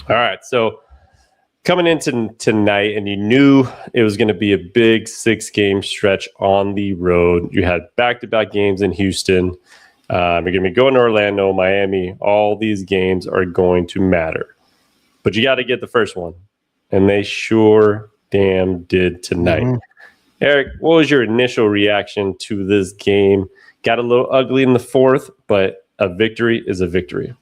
All right, so coming into tonight, and you knew it was going to be a big 6-game stretch on the road. You had back-to-back games in Houston. You're going to be going to Orlando, Miami. All these games are going to matter. But you got to get the first one, and they sure damn did tonight. Mm-hmm. Eric, what was your initial reaction to this game? Got a little ugly in the fourth, but a victory is a victory.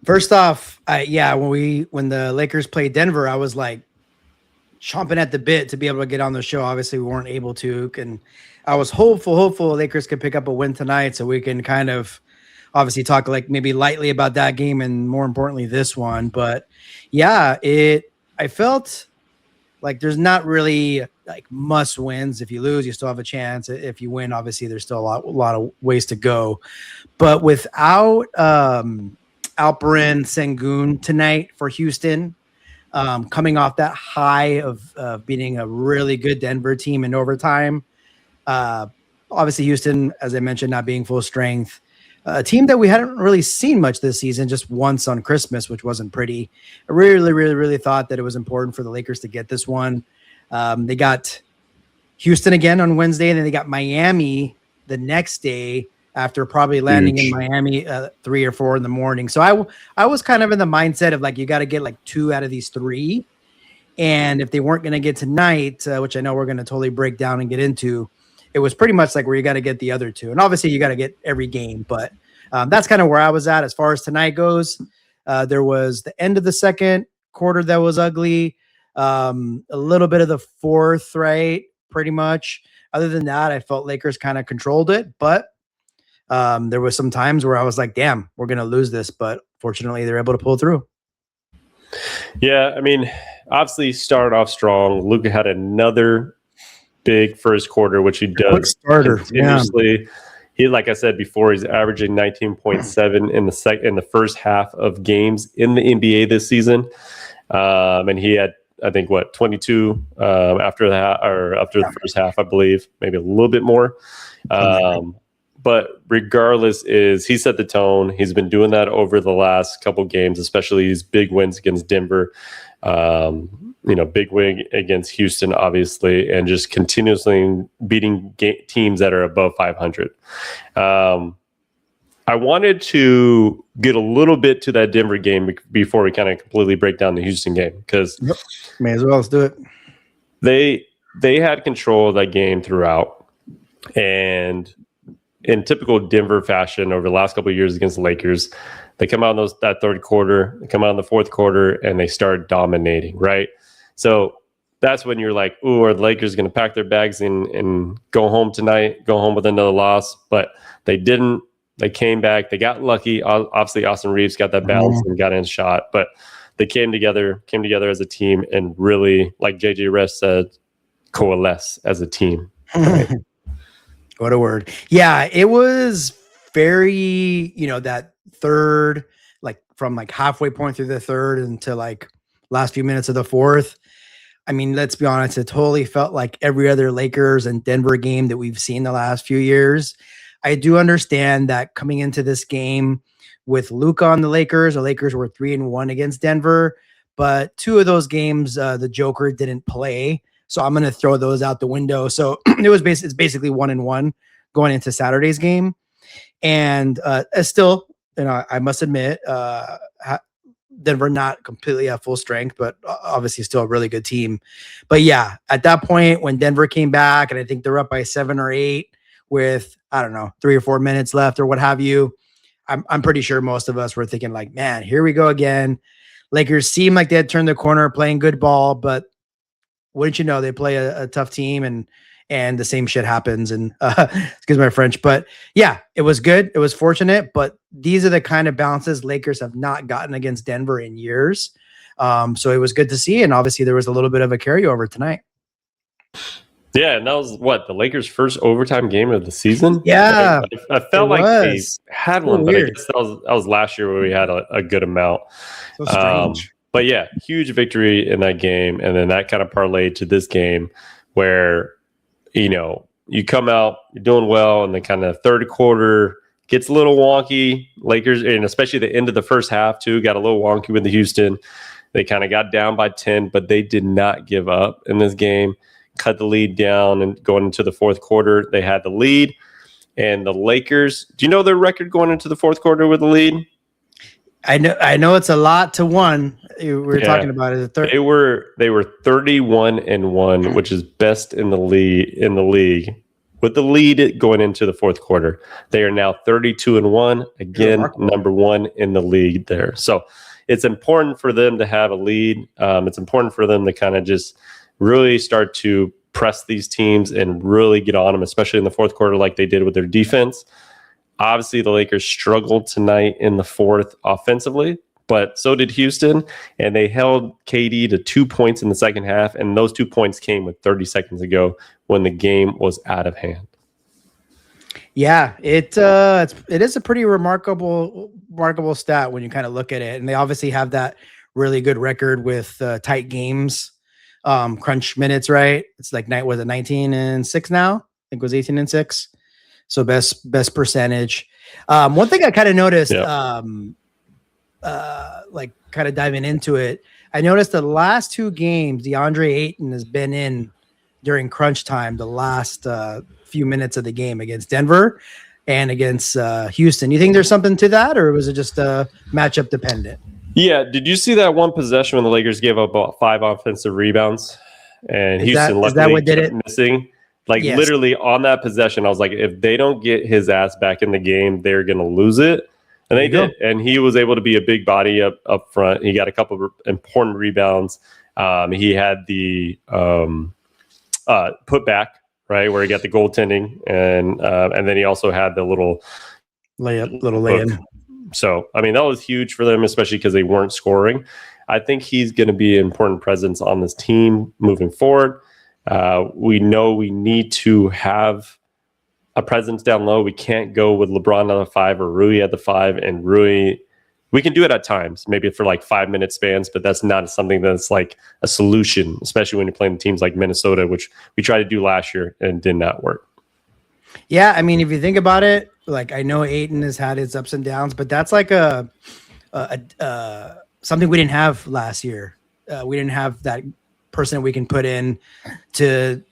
First off, when the Lakers played Denver, I was like chomping at the bit to be able to get on the show. Obviously, we weren't able to, and I was hopeful Lakers could pick up a win tonight, so we can kind of obviously talk like maybe lightly about that game and more importantly this one. But yeah, I felt like there's not really like must wins. If you lose, you still have a chance. If you win, obviously there's still a lot of ways to go. But without Alperen Sengun tonight for Houston, coming off that high of beating a really good Denver team in overtime, obviously Houston, as I mentioned, not being full strength, a team that we hadn't really seen much this season, just once on Christmas, which wasn't pretty. I really thought that it was important for the Lakers to get this one. They got Houston again on Wednesday, and then they got Miami the next day after probably landing in Miami 3 or 4 in the morning. So I was kind of in the mindset of like, you got to get like 2 out of these 3. And if they weren't going to get tonight, which I know we're going to totally break down and get into, it was pretty much like where you got to get the other 2. And obviously you got to get every game, but that's kind of where I was at as far as tonight goes. There was the end of the second quarter that was ugly. A little bit of the fourth, right? Pretty much. Other than that, I felt Lakers kind of controlled it, but there was some times where I was like, damn, we're going to lose this. But fortunately, they're able to pull through. Yeah, I mean, obviously started off strong. Luka had another big first quarter, which he does continuously. Yeah. He, like I said before, he's averaging 19.7 in the first half of games in the NBA this season. And he had, I think, 22 after the first half, I believe, maybe a little bit more. But regardless, he set the tone. He's been doing that over the last couple games, especially these big wins against Denver. Big win against Houston, obviously, and just continuously beating teams that are above 500. I wanted to get a little bit to that Denver game before we kind of completely break down the Houston game, because may as well, let's do it. They had control of that game throughout, and in typical Denver fashion over the last couple of years against the Lakers, they come out in that third quarter, they come out in the fourth quarter, and they start dominating, right? So that's when you're like, ooh, are the Lakers going to pack their bags and go home tonight, go home with another loss? But they didn't. They came back. They got lucky. Obviously, Austin Reeves got that balance and got in shot. But they came together as a team and really, like JJ Ref said, coalesce as a team. Right? What a word. Yeah, it was very, that third, like from like halfway point through the third into like last few minutes of the fourth. I mean, let's be honest, it totally felt like every other Lakers and Denver game that we've seen the last few years. I do understand that coming into this game with Luka on the Lakers were 3-1 against Denver, but 2 of those games, the Joker didn't play. So I'm going to throw those out the window. So it's basically 1-1 going into Saturday's game. And still, I must admit, Denver not completely at full strength, but obviously still a really good team. But yeah, at that point when Denver came back, and I think they're up by 7 or 8 with, I don't know, 3 or 4 minutes left or what have you, I'm pretty sure most of us were thinking like, man, here we go again. Lakers seem like they had turned the corner, playing good ball, but wouldn't you know, they play a tough team and the same shit happens. And excuse my French, but yeah, it was good. It was fortunate, but these are the kind of bounces Lakers have not gotten against Denver in years. So it was good to see. And obviously there was a little bit of a carryover tonight. Yeah, and that was the Lakers' first overtime game of the season? Yeah. I felt like they had one, but I guess that was last year where we had a good amount. So strange. But yeah, huge victory in that game. And then that kind of parlayed to this game where, you come out, you're doing well, and then kind of third quarter gets a little wonky. Lakers, and especially the end of the first half too, got a little wonky with the Houston. They kind of got down by 10, but they did not give up in this game. Cut the lead down, and going into the fourth quarter, they had the lead. And the Lakers, do you know their record going into the fourth quarter with the lead? I know it's a lot to one. We were talking about it. They were 31-1, which is best in the league. With the lead going into the fourth quarter, they are now 32-1. Again, number one in the league there. So it's important for them to have a lead. It's important for them to kind of just really start to press these teams and really get on them, especially in the fourth quarter like they did with their defense. Obviously, the Lakers struggled tonight in the fourth offensively, but so did Houston, and they held KD to 2 points in the second half, and those 2 points came with 30 seconds ago when the game was out of hand. Yeah, it is a pretty remarkable stat when you kind of look at it, and they obviously have that really good record with tight games, crunch minutes, right? It's like 19-6 now. I think it was 18-6. So best percentage. One thing I kind of noticed, like kind of diving into it, I noticed the last two games, DeAndre Ayton has been in during crunch time, the last few minutes of the game against Denver and against Houston. You think there's something to that, or was it just matchup dependent? Yeah. Did you see that one possession when the Lakers gave up about 5 offensive rebounds and Houston kept missing? Like literally on that possession, I was like, if they don't get his ass back in the game, they're going to lose it. And they did. And he was able to be a big body up front. He got a couple of important rebounds. He had the put back, right, where he got the goaltending. And then he also had the little lay-in. So, I mean, that was huge for them, especially because they weren't scoring. I think he's going to be an important presence on this team moving forward. We know we need to have a presence down low. We can't go with LeBron on the 5 or Rui at the 5. And Rui, we can do it at times, maybe for like 5-minute spans, but that's not something that's like a solution, especially when you're playing teams like Minnesota, which we tried to do last year and did not work. Yeah, I mean, if you think about it, like I know Ayton has had its ups and downs, but that's like a something we didn't have last year. We didn't have that person we can put in to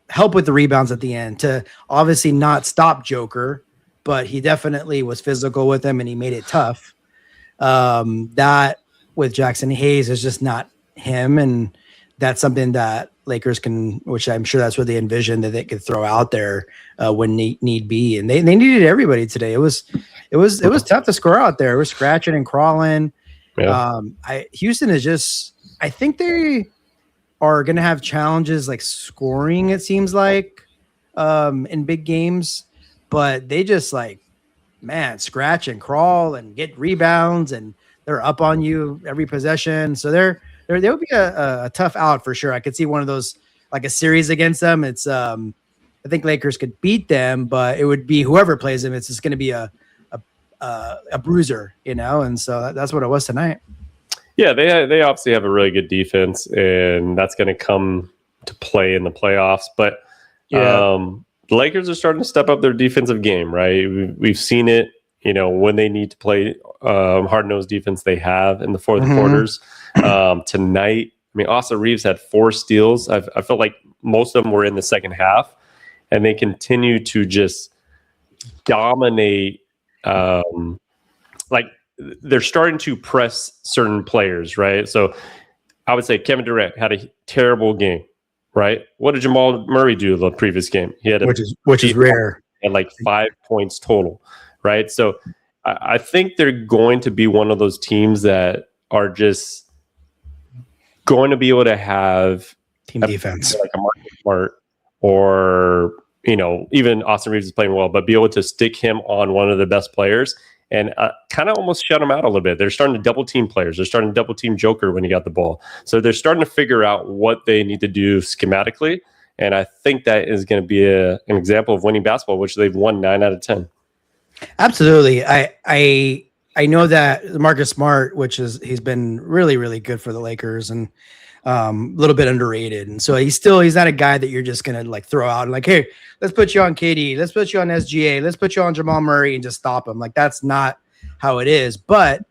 help with the rebounds at the end, to obviously not stop Joker, but he definitely was physical with him and he made it tough. That with Jackson Hayes is just not him, and that's something that Lakers can, which I'm sure that's what they envisioned, that they could throw out there when need be. And they needed everybody today. It was tough to score out there. It was scratching and crawling. Yeah. Houston is just, I think they are going to have challenges like scoring, it seems like, in big games, but they just like, man, scratch and crawl and get rebounds, and they're up on you every possession. So they'll be a tough out for sure. I could see one of those, like a series against them. It's I think Lakers could beat them, but it would be whoever plays them. It's just going to be a bruiser, you know? And so that's what it was tonight. Yeah, they obviously have a really good defense, and that's going to come to play in the playoffs. But the Lakers are starting to step up their defensive game, right? We've seen it, you know, when they need to play hard-nosed defense, they have in the fourth quarters. Tonight, I mean, Austin Reeves had 4 steals. I felt like most of them were in the second half, and they continue to just dominate. Like, they're starting to press certain players, right? So I would say Kevin Durant had a terrible game, right? What did Jamal Murray do the previous game? He had which is rare. At like 5 points total, right? So I think they're going to be one of those teams that are just going to be able to have team defense, like a Marcus Smart, or, you know, even Austin Reeves is playing well, but be able to stick him on one of the best players and kind of almost shut him out a little bit. They're starting to double team players. They're starting to double team Joker when he got the ball. So they're starting to figure out what they need to do schematically. And I think that is going to be an example of winning basketball, which they've won 9 out of 10. Absolutely. I I know that Marcus Smart, he's been really, really good for the Lakers and a little bit underrated. And so he's not a guy that you're just going to like throw out and like, hey, let's put you on KD. Let's put you on SGA. Let's put you on Jamal Murray and just stop him. Like, that's not how it is. But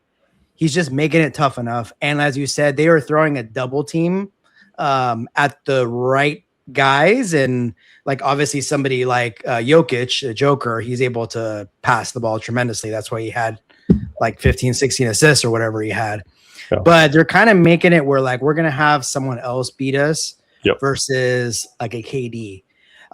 he's just making it tough enough. And as you said, they are throwing a double team at the right guys. And like, obviously somebody like Jokic, a Joker, he's able to pass the ball tremendously. That's why he had like 15, 16 assists or whatever he had. Yeah. But they're kind of making it where like, we're going to have someone else beat us versus like a KD.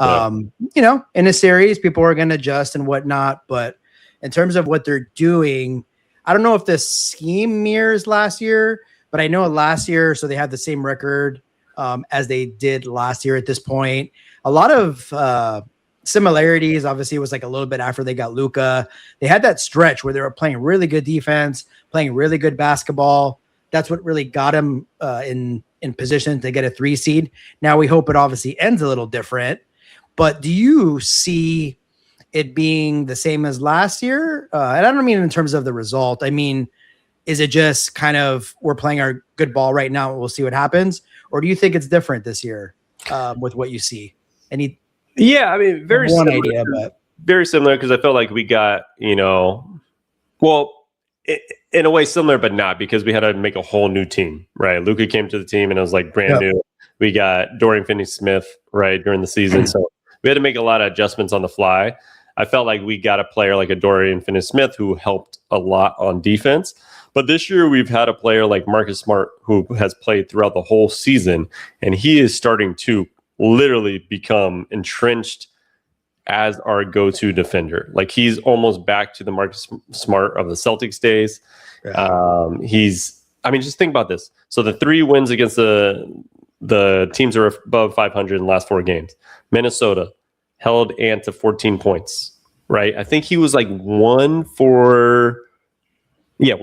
You know, in a series, people are going to adjust and whatnot. But in terms of what they're doing, I don't know if the scheme mirrors last year, but I know last year, so they have the same record as they did last year at this point. A lot of similarities. Obviously, it was like a little bit after they got Luka. They had that stretch where they were playing really good defense, playing really good basketball. That's what really got them in position to get a 3 seed. Now we hope it obviously ends a little different. But do you see it being the same as last year? And I don't mean in terms of the result. I mean, is it just kind of we're playing our good ball right now and we'll see what happens? Or do you think it's different this year with what you see? Yeah, I mean, very similar. Idea, but very similar because I felt like we got, you know, well, in a way similar, but not because we had to make a whole new team, right? Luka came to the team and it was like brand new. We got Dorian Finney-Smith, right, during the season. So we had to make a lot of adjustments on the fly. I felt like we got a player like a Dorian Finney-Smith who helped a lot on defense. But this year we've had a player like Marcus Smart who has played throughout the whole season, and he is starting to literally become entrenched as our go-to defender. Like he's almost back to the Marcus Smart of the Celtics days. Yeah. Just think about this. So the 3 wins against the teams are above 500 in the last 4 games. Minnesota held Ant to 14 points, right? I think he was like 1 for 10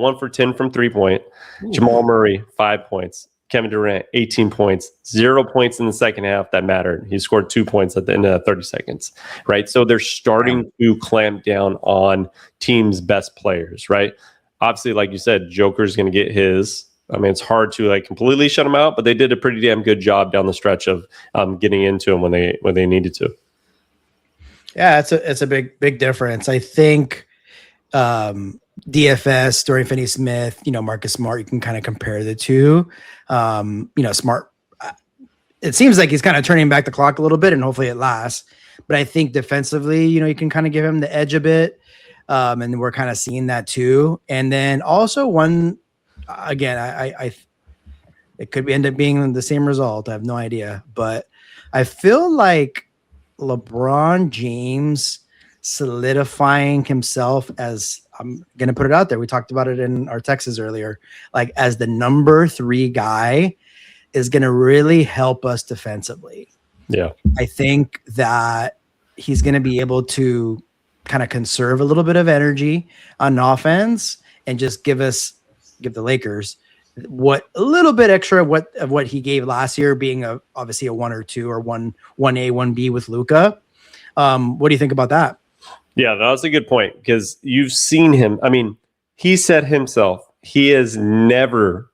from 3-point. Jamal Murray, 5 points. Kevin Durant, 18 points, 0 points in the second half that mattered. He scored 2 points at the end of 30 seconds, right? So they're starting to clamp down on teams' best players, right? Obviously, like you said, Joker's going to get his. I mean, it's hard to like completely shut him out, but they did a pretty damn good job down the stretch of getting into him when they needed to. Yeah, it's a big difference. I think DFS, Dorian Finney-Smith, you know, Marcus Smart, you can kind of compare the two. You know, Smart, it seems like he's kind of turning back the clock a little bit and hopefully it lasts. But I think defensively, you know, you can kind of give him the edge a bit. And we're kind of seeing that too. And then also I it could end up being the same result. I have no idea. But I feel like LeBron James solidifying himself as, I'm going to put it out there, we talked about it in our texts earlier, like as the number 3 guy is going to really help us defensively. Yeah. I think that he's going to be able to kind of conserve a little bit of energy on offense and just give the Lakers a little bit extra of what he gave last year, being obviously a 1 or 2 or 1A, 1B with Luka. What do you think about that? Yeah, that was a good point because you've seen him. I mean, he said himself, he has never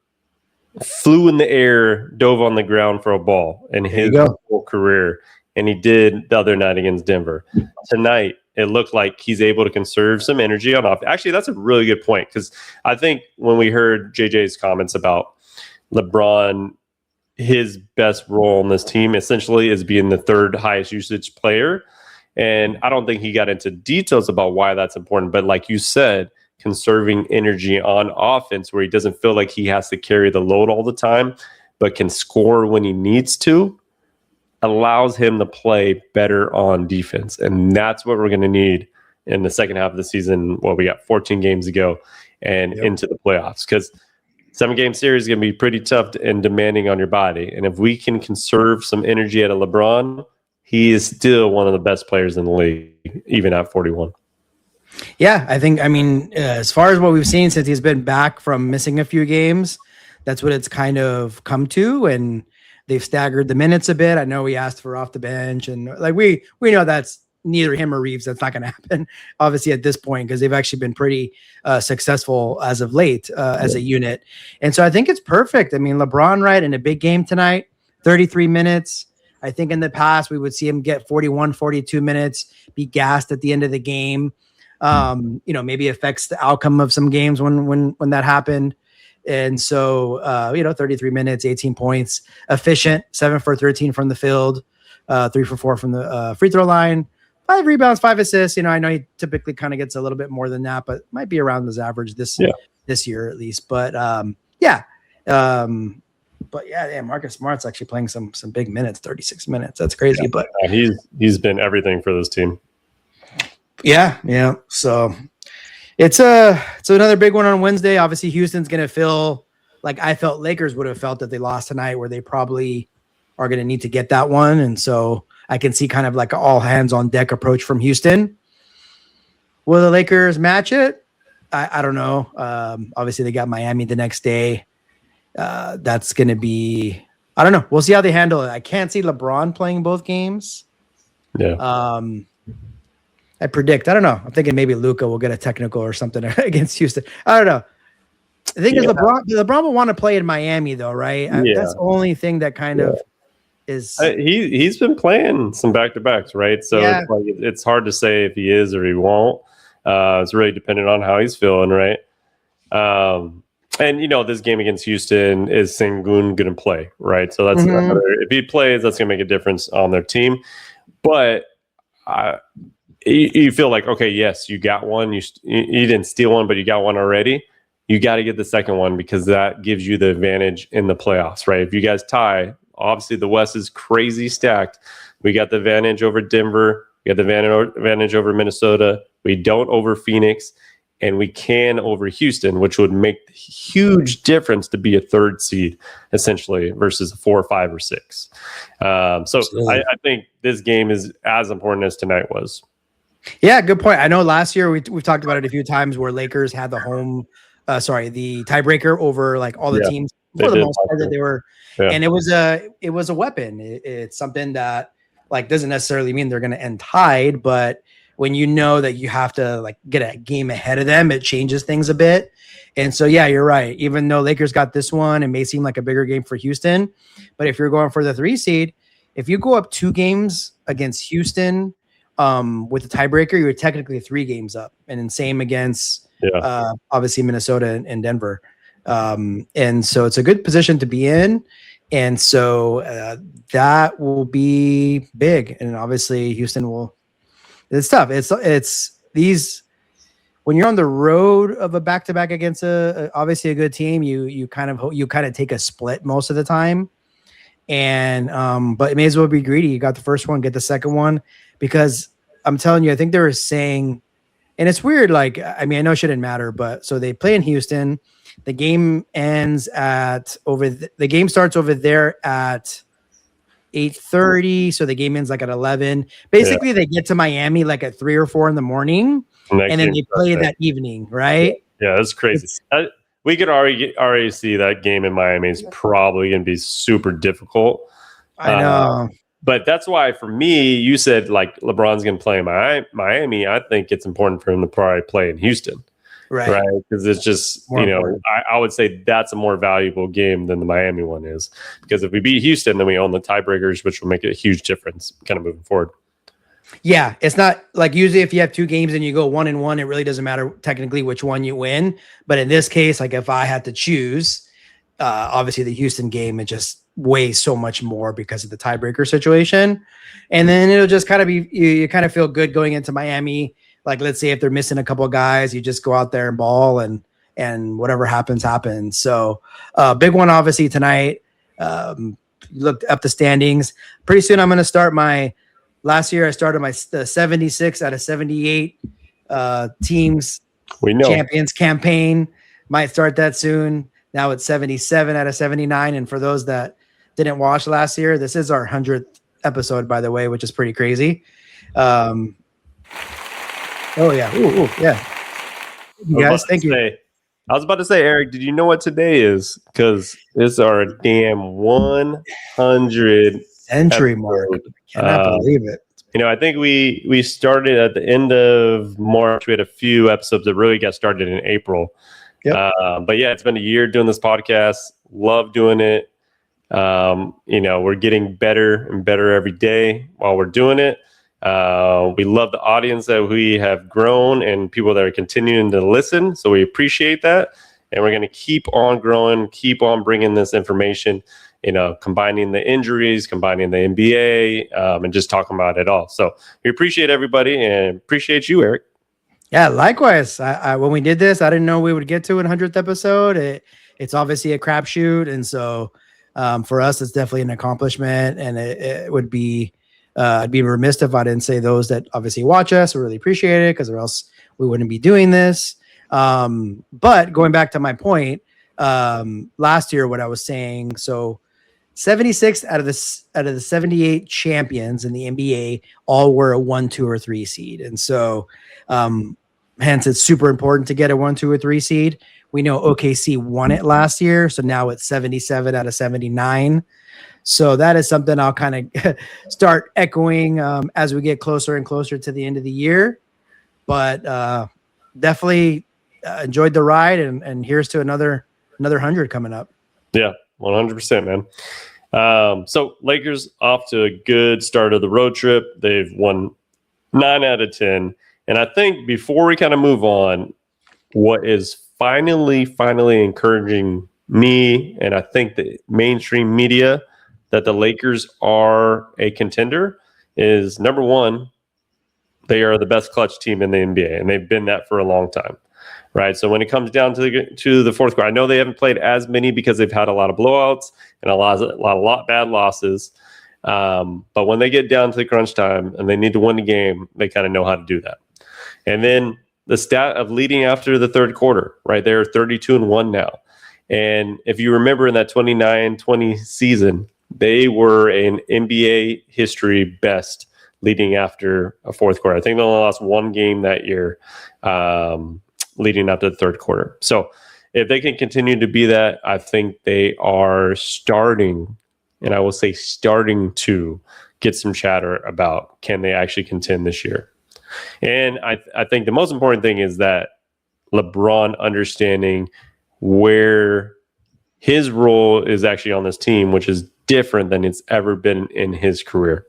flew in the air, dove on the ground for a ball in his whole career. And he did the other night against Denver. Tonight, it looked like he's able to conserve some energy on off. Actually, that's a really good point because I think when we heard JJ's comments about LeBron, his best role in this team essentially is being the 3rd highest usage player. And I don't think he got into details about why that's important. But like you said, conserving energy on offense where he doesn't feel like he has to carry the load all the time, but can score when he needs to, allows him to play better on defense. And that's what we're going to need in the second half of the season. Well, we got 14 games to go and into the playoffs because 7-game series is going to be pretty tough and demanding on your body. And if we can conserve some energy out of LeBron, he is still one of the best players in the league, even at 41. Yeah, I mean, as far as what we've seen since he's been back from missing a few games, that's what it's kind of come to. And they've staggered the minutes a bit. I know we asked for off the bench and like we know that's neither him or Reeves, that's not going to happen, obviously, at this point, because they've actually been pretty successful as of late as a unit. And so I think it's perfect. I mean, LeBron, right, in a big game tonight, 33 minutes. I think in the past we would see him get 41, 42 minutes, be gassed at the end of the game. Maybe affects the outcome of some games when that happened. And so, 33 minutes, 18 points, efficient, 7 for 13 from the field, 3 for 4 from the free throw line, 5 rebounds, 5 assists. I know he typically kind of gets a little bit more than that, but might be around his average this year at least. But Marcus Smart's actually playing some big minutes, 36 minutes. That's crazy. Yeah, but he's been everything for this team. Yeah. So it's another big one on Wednesday. Obviously, Houston's going to feel like I felt Lakers would have felt that they lost tonight, where they probably are going to need to get that one. And so I can see kind of like an all hands on deck approach from Houston. Will the Lakers match it? I don't know. Obviously, they got Miami the next day. That's going to be, I don't know. We'll see how they handle it. I can't see LeBron playing both games. Yeah. I predict. I don't know. I'm thinking maybe Luka will get a technical or something against Houston. I don't know. The thing is, LeBron will want to play in Miami, though, right? That's the only thing that kind of is. He's been playing some back-to-backs, right? So it's hard to say if he is or he won't. It's really dependent on how he's feeling, right? And this game against Houston is Sengun going to play, right? So that's another. If he plays, that's going to make a difference on their team. But you feel like, okay, yes, you got one. You didn't steal one, but you got one already. You got to get the second one because that gives you the advantage in the playoffs, right? If you guys tie, obviously the West is crazy stacked. We got the advantage over Denver. We got the advantage over Minnesota. We don't over Phoenix, and we can over Houston, which would make a huge difference to be a third seed, essentially, versus a 4, 5, or 6. I think this game is as important as tonight was. Yeah, good point. I know last year we've talked about it a few times where Lakers had the the tiebreaker over like all the teams for the most part that they were, and it was a weapon. It's something that like doesn't necessarily mean they're going to end tied, but when you know that you have to like get a game ahead of them, it changes things a bit. And so, yeah, you're right. Even though Lakers got this one, it may seem like a bigger game for Houston, but if you're going for the 3 seed, if you go up 2 games against Houston with the tiebreaker, you're technically 3 games up, and then same against obviously Minnesota and Denver. And so it's a good position to be in. And so that will be big. And obviously Houston will, it's tough. It's these, when you're on the road of a back-to-back against obviously a good team, you kind of take a split most of the time. And, but it may as well be greedy. You got the first one, get the second one, because I'm telling you, I think they were saying, and it's weird. Like, I mean, I know it shouldn't matter, but so they play in Houston. The game ends the game starts over there at 8:30. So the game ends like at 11. Basically, they get to Miami like at 3 or 4 in the morning, and then they play that evening, right? Yeah, that's crazy. We could already see that game in Miami is probably going to be super difficult. I know. But that's why, for me, you said like LeBron's going to play in Miami. I think it's important for him to probably play in Houston, right? Because it's just I would say that's a more valuable game than the Miami one is. Because if we beat Houston, then we own the tiebreakers, which will make a huge difference kind of moving forward. Yeah, it's not like usually if you have 2 games and you go 1-1, it really doesn't matter technically which one you win. But in this case, like if I had to choose, obviously the Houston game, it just weighs so much more because of the tiebreaker situation. And then it'll just kind of be, you kind of feel good going into Miami. Like, let's say if they're missing a couple of guys, you just go out there and ball and whatever happens. So big one, obviously tonight. Looked up the standings. Pretty soon I'm going to start last year I started my 76 out of 78 teams champions campaign. Might start that soon. Now it's 77 out of 79. And for those that didn't watch last year, this is our 100th episode, by the way, which is pretty crazy. Oh yeah. Ooh, yeah. You guys, thank you. I was about to say, Eric, did you know what today is? Because it's our damn 100 century mark. I cannot believe it. I think we started at the end of March. We had a few episodes that really got started in April. Yep. But yeah, it's been a year doing this podcast. Love doing it. We're getting better and better every day while we're doing it. We love the audience that we have grown and people that are continuing to listen. So we appreciate that. And we're going to keep on growing, keep on bringing this information, combining the injuries, combining the NBA, and just talking about it all. So we appreciate everybody and appreciate you, Eric. Yeah, likewise. I when we did this, I didn't know we would get to an 100th episode. It's obviously a crapshoot. And so for us, it's definitely an accomplishment. And it would be, I'd be remiss if I didn't say those that obviously watch us. We really appreciate it because or else we wouldn't be doing this. But going back to my point, last year, what I was saying, so 76 out of the 78 champions in the NBA all were a 1, 2, or 3 seed. And so, hence it's super important to get a 1, 2, or 3 seed. We know OKC won it last year. So now it's 77 out of 79. So that is something I'll kind of start echoing, as we get closer and closer to the end of the year, but, definitely enjoyed the ride and here's to another 100 coming up. Yeah. 100%, man. So Lakers off to a good start of the road trip. They've won 9 out of 10. And I think before we kind of move on, what is finally encouraging me, and I think the mainstream media, that the Lakers are a contender is, number one, they are the best clutch team in the NBA, and they've been that for a long time. Right. So when it comes down to the fourth quarter, I know they haven't played as many because they've had a lot of blowouts and a lot bad losses. But when they get down to the crunch time and they need to win the game, they kind of know how to do that. And then the stat of leading after the third quarter, right? They're 32-1 now. And if you remember in that 29-20 season, they were an NBA history best leading after a fourth quarter. I think they only lost one game that year. Leading up to the third quarter. So if they can continue to be that, I think they are starting, and I will say starting to get some chatter about can they actually contend this year. And I think the most important thing is that LeBron understanding where his role is actually on this team, which is different than it's ever been in his career.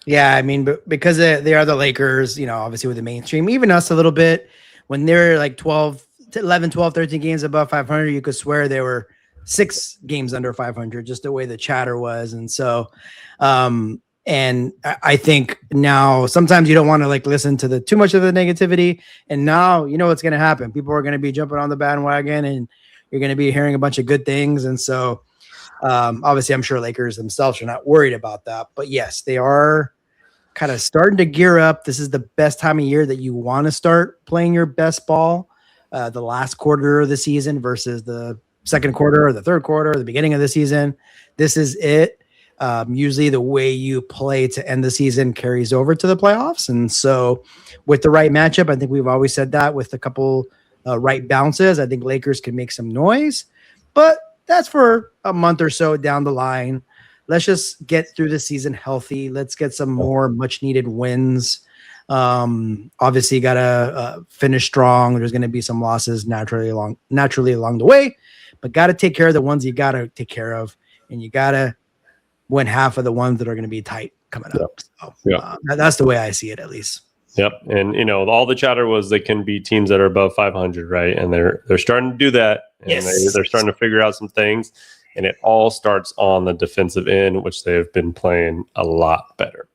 Yeah, I mean, because they are the Lakers, obviously with the mainstream, even us a little bit, when they're like 11, 12, 13 games above 500, you could swear they were 6 games under 500, just the way the chatter was. And so, and I think now sometimes you don't want to like listen to too much of the negativity. And now, what's going to happen. People are going to be jumping on the bandwagon and you're going to be hearing a bunch of good things. And so, obviously I'm sure Lakers themselves are not worried about that, but yes, they are kind of starting to gear up. This is the best time of year that you want to start playing your best ball, the last quarter of the season versus the second quarter or the third quarter or the beginning of the season. This is it. Usually the way you play to end the season carries over to the playoffs. And so with the right matchup, I think we've always said that with a couple right bounces, I think Lakers can make some noise, but that's for a month or so down the line. Let's just get through the season healthy. Let's get some more much needed wins. Obviously got to finish strong. There's going to be some losses naturally along the way, but got to take care of the ones you got to take care of. And you got to win half of the ones that are going to be tight coming up. So that's the way I see it, at least. Yep. And, all the chatter was they can be teams that are above 500, right? And they're starting to do that. And yes. They're starting to figure out some things. And it all starts on the defensive end, which they have been playing a lot better.